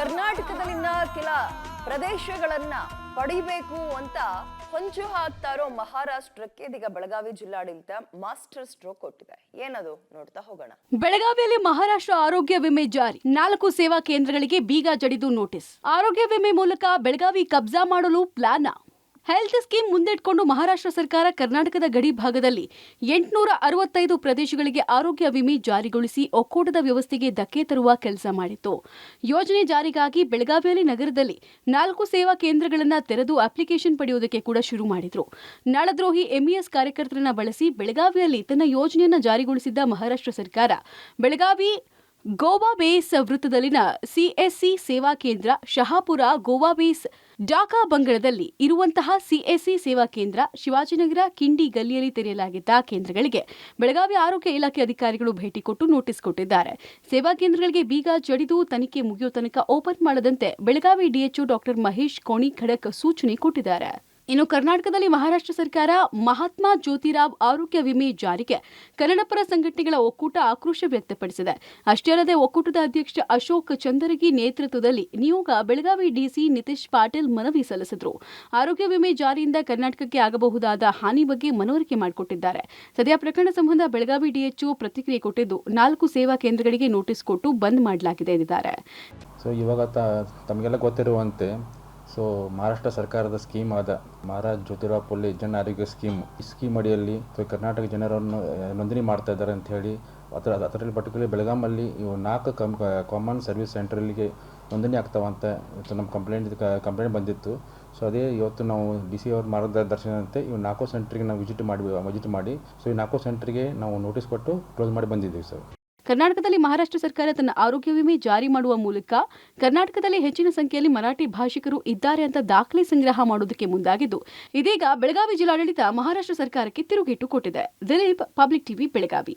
ಕರ್ನಾಟಕದಲ್ಲಿನ ಕೆಲ ಪ್ರದೇಶಗಳನ್ನ ಪಡಿಬೇಕು ಅಂತ ಹೊಂಚು ಹಾಕ್ತಾ ಇರೋ ಮಹಾರಾಷ್ಟ್ರಕ್ಕೆ ಇದೀಗ ಬೆಳಗಾವಿ ಜಿಲ್ಲಾಡಳಿತ ಮಾಸ್ಟರ್ ಸ್ಟ್ರೋಕ್ ಕೊಟ್ಟಿದೆ. ಏನದು ನೋಡ್ತಾ ಹೋಗೋಣ. ಬೆಳಗಾವಿಯಲ್ಲಿ ಮಹಾರಾಷ್ಟ್ರ ಆರೋಗ್ಯ ವಿಮೆ ಜಾರಿ, 4 ಸೇವಾ ಕೇಂದ್ರಗಳಿಗೆ ಬೀಗ ಜಡಿದು ನೋಟಿಸ್. ಆರೋಗ್ಯ ವಿಮೆ ಮೂಲಕ ಬೆಳಗಾವಿ ಕಬ್ಜಾ ಮಾಡಲು ಪ್ಲಾನ್. ಹೆಲ್ತ್ ಸ್ಕೀಮ್ ಮುಂದಿಟ್ಕೊಂಡು ಮಹಾರಾಷ್ಟ್ರ ಸರ್ಕಾರ ಕರ್ನಾಟಕದ ಗಡಿ ಭಾಗದಲ್ಲಿ 865 ಪ್ರದೇಶಗಳಿಗೆ ಆರೋಗ್ಯ ವಿಮೆ ಜಾರಿಗೊಳಿಸಿ ಒಕ್ಕೂಟದ ವ್ಯವಸ್ಥೆಗೆ ಧಕ್ಕೆ ತರುವ ಕೆಲಸ ಮಾಡಿತ್ತು. ಯೋಜನೆ ಜಾರಿಗಾಗಿ ಬೆಳಗಾವಿಯಲ್ಲಿ ನಗರದಲ್ಲಿ 4 ಸೇವಾ ಕೇಂದ್ರಗಳನ್ನು ತೆರೆದು ಅಪ್ಲಿಕೇಶನ್ ಪಡೆಯುವುದಕ್ಕೆ ಕೂಡ ಶುರು ಮಾಡಿದ್ರು. ನಾಳದ್ರೋಹಿ ಎಂಇಎಸ್ ಕಾರ್ಯಕರ್ತರನ್ನ ಬಳಸಿ ಬೆಳಗಾವಿಯಲ್ಲಿ ತನ್ನ ಯೋಜನೆಯನ್ನು ಜಾರಿಗೊಳಿಸಿದ್ದ ಮಹಾರಾಷ್ಟ್ರ ಸರ್ಕಾರ ಬೆಳಗಾವಿ ಗೋವಾ ಬೇಸ್ ವೃತ್ತದಲ್ಲಿನ ಸಿಎಸ್ಸಿ ಸೇವಾ ಕೇಂದ್ರ, ಶಹಾಪುರ ಗೋವಾ ಬೇಸ್ ಡಾಕಾ ಬಂಗಳದಲ್ಲಿ ಇರುವಂತಹ ಸಿಎಸ್ಸಿ ಸೇವಾ ಕೇಂದ್ರ, ಶಿವಾಜಿನಗರ ಕಿಂಡಿ ಗಲ್ಲಿಯಲ್ಲಿ ತೆರೆಯಲಾಗಿದ್ದ ಕೇಂದ್ರಗಳಿಗೆ ಬೆಳಗಾವಿ ಆರೋಗ್ಯ ಇಲಾಖೆ ಅಧಿಕಾರಿಗಳು ಭೇಟಿ ಕೊಟ್ಟು ನೋಟಿಸ್ ಕೊಟ್ಟಿದ್ದಾರೆ. ಸೇವಾ ಕೇಂದ್ರಗಳಿಗೆ ಬೀಗ ಜಡಿದು ತನಿಖೆ ಮುಗಿಯೋ ತನಕ ಓಪನ್ ಮಾಡದಂತೆ ಬೆಳಗಾವಿ ಡಿಎಚ್ಒ ಡಾಕ್ಟರ್ ಮಹೇಶ್ ಕೋಣಿ ಖಡಕ್ ಸೂಚನೆ ಕೊಟ್ಟಿದ್ದಾರೆ. ಇನ್ನು ಕರ್ನಾಟಕದಲ್ಲಿ ಮಹಾರಾಷ್ಟ್ರ ಸರ್ಕಾರ ಮಹಾತ್ಮ ಜ್ಯೋತಿರಾವ್ ಆರೋಗ್ಯ ವಿಮೆ ಜಾರಿಗೆ ಕನ್ನಡಪರ ಸಂಘಟನೆಗಳ ಒಕ್ಕೂಟ ಆಕ್ರೋಶ ವ್ಯಕ್ತಪಡಿಸಿದೆ. ಅಷ್ಟೇ ಅಲ್ಲದೆ ಒಕ್ಕೂಟದ ಅಧ್ಯಕ್ಷ ಅಶೋಕ್ ಚಂದರಗಿ ನೇತೃತ್ವದಲ್ಲಿ ನಿಯೋಗ ಬೆಳಗಾವಿ ಡಿಸಿ ನಿತೀಶ್ ಪಾಟೀಲ್ ಮನವಿ ಸಲ್ಲಿಸಿದರು. ಆರೋಗ್ಯ ವಿಮೆ ಜಾರಿಯಿಂದ ಕರ್ನಾಟಕಕ್ಕೆ ಆಗಬಹುದಾದ ಹಾನಿ ಬಗ್ಗೆ ಮನವರಿಕೆ ಮಾಡಿಕೊಟ್ಟಿದ್ದಾರೆ. ಸದ್ಯ ಪ್ರಕರಣ ಸಂಬಂಧ ಬೆಳಗಾವಿ ಡಿಎಚ್ಒ ಪ್ರತಿಕ್ರಿಯೆ ಕೊಟ್ಟಿದ್ದು 4 ಸೇವಾ ಕೇಂದ್ರಗಳಿಗೆ ನೋಟಿಸ್ ಕೊಟ್ಟು ಬಂದ್ ಮಾಡಲಾಗಿದೆ ಎಂದಿದ್ದಾರೆ. ಇವಾಗ ತಮಗೆಲ್ಲ ಗೊತ್ತಿರುವಂತೆ ಮಹಾರಾಷ್ಟ್ರ ಸರ್ಕಾರದ ಸ್ಕೀಮ್ ಆದ ಮಹಾರಾಜ್ ಜ್ಯೋತಿರಾವ್ ಫುಲೆ ಜನ ಆರೋಗ್ಯ ಸ್ಕೀಮ್, ಈ ಸ್ಕೀಮ್ ಅಡಿಯಲ್ಲಿ ಕರ್ನಾಟಕ ಜನರನ್ನು ನೋಂದಣಿ ಮಾಡ್ತಾ ಇದ್ದಾರೆ ಅಂತ ಹೇಳಿ ಅದರಲ್ಲಿ ಪರ್ಟಿಕ್ಯುಲರ್ ಬೆಳಗಾಮಲ್ಲಿ ಇವು 4 ಕಾಮನ್ ಸರ್ವಿಸ್ ಸೆಂಟ್ರಲ್ಲಿಗೆ ನೋಂದಣಿ ಆಗ್ತಾವಂತ ಇವತ್ತು ನಮ್ಮ ಕಂಪ್ಲೇಂಟ್ ಬಂದಿತ್ತು. ಅದೇ ಇವತ್ತು ನಾವು DC ಅವ್ರ ಮಾರ್ಗದರ್ಶನದಂತೆ ಇವು 4 ಸೆಂಟ್ರಿಗೆ ನಾವು ವಿಸಿಟ್ ಮಾಡಿ ಈ 4 ಸೆಂಟ್ರಿಗೆ ನಾವು ನೋಟಿಸ್ ಕೊಟ್ಟು ಕ್ಲೋಸ್ ಮಾಡಿ ಬಂದಿದ್ದೀವಿ ಸರ್. ಕರ್ನಾಟಕದಲ್ಲಿ ಮಹಾರಾಷ್ಟ್ರ ಸರ್ಕಾರ ತನ್ನ ಆರೋಗ್ಯ ವಿಮೆ ಜಾರಿ ಮಾಡುವ ಮೂಲಕ ಕರ್ನಾಟಕದಲ್ಲಿ ಹೆಚ್ಚಿನ ಸಂಖ್ಯೆಯಲ್ಲಿ ಮರಾಠಿ ಭಾಷಿಕರು ಇದ್ದಾರೆ ಅಂತ ದಾಖಲೆ ಸಂಗ್ರಹ ಮಾಡುವುದಕ್ಕೆ ಮುಂದಾಗಿದ್ದು, ಇದೀಗ ಬೆಳಗಾವಿ ಜಿಲ್ಲಾಡಳಿತ ಮಹಾರಾಷ್ಟ್ರ ಸರ್ಕಾರಕ್ಕೆ ತಿರುಗೇಟು ಕೊಟ್ಟಿದೆ. Dilip, public TV, Belagavi.